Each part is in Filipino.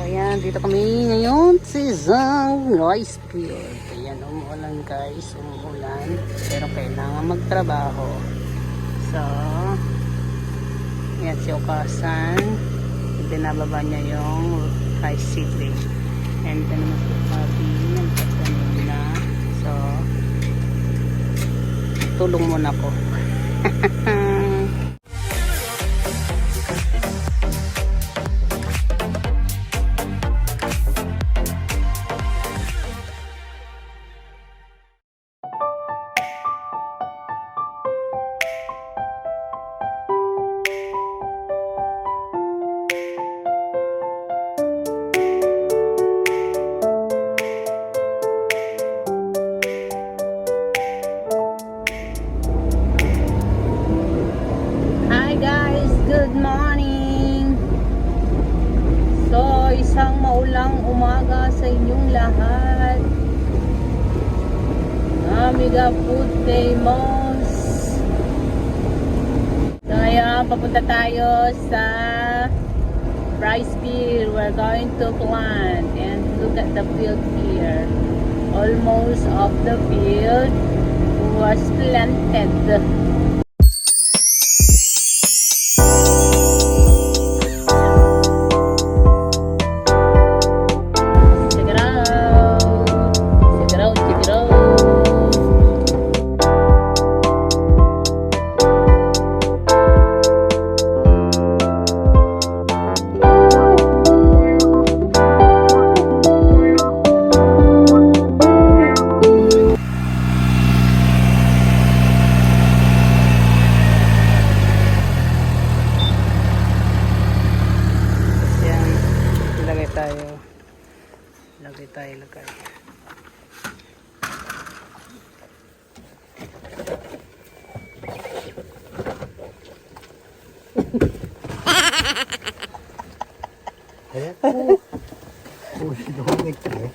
ayan, dito kami ngayon sa isang rice field. Ayan, umuulan guys, umuulan. Pero kailangan magtrabaho. So, ayan si Okasan. Binababa niya yung rice seedling. And then naman si Papi, nagtatanim na. So, tulong muna ko. Good morning! So, isang maulang umaga sa inyong lahat. Amiga Food Famous. So, ngayon, papunta tayo sa rice field. We're going to plant. And look at the field here. Almost of the field was planted. Lagay. Oh, she don't make it.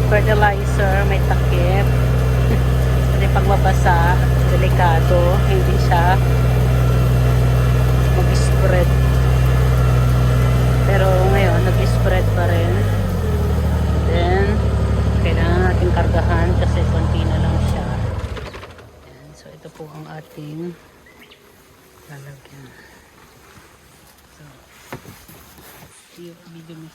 Fertilizer, may takip. Kasi pag mabasa, delikado, hindi siya mag-spread. Pero ngayon, nag-spread pa rin. Then, kailangan natin kargahan kasi konti na lang siya. Ayan, so, ito po ang ating lalagyan. So, video mo.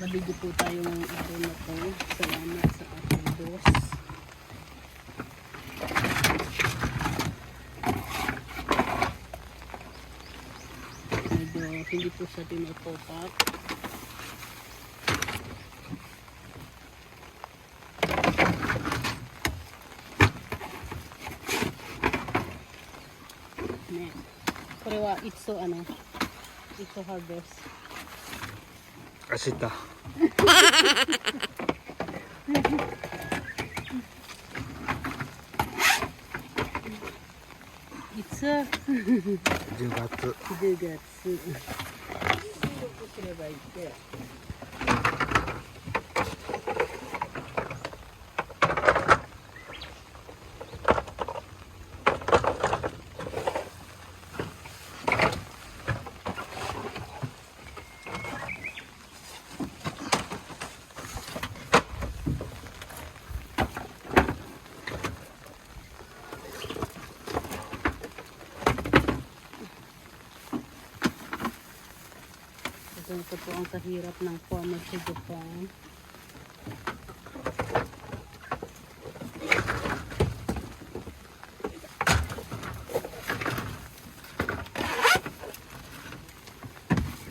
Nakabidyo po tayo ng araw na to. Salamat sa ating Diyos. Medyo hindi po siya tinutupak. Korewa, itso ano? Itso harvest. Asita. Itso. 10月。 10月。すればいいって。Ito po ang kahirap ng farmer sa Japan.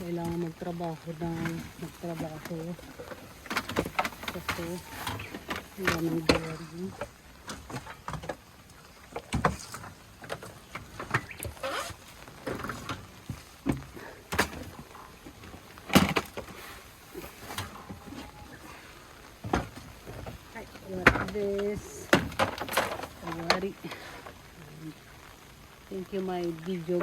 Kailangan magtrabaho kasi wala ng dairy. Like this. Thank you my video.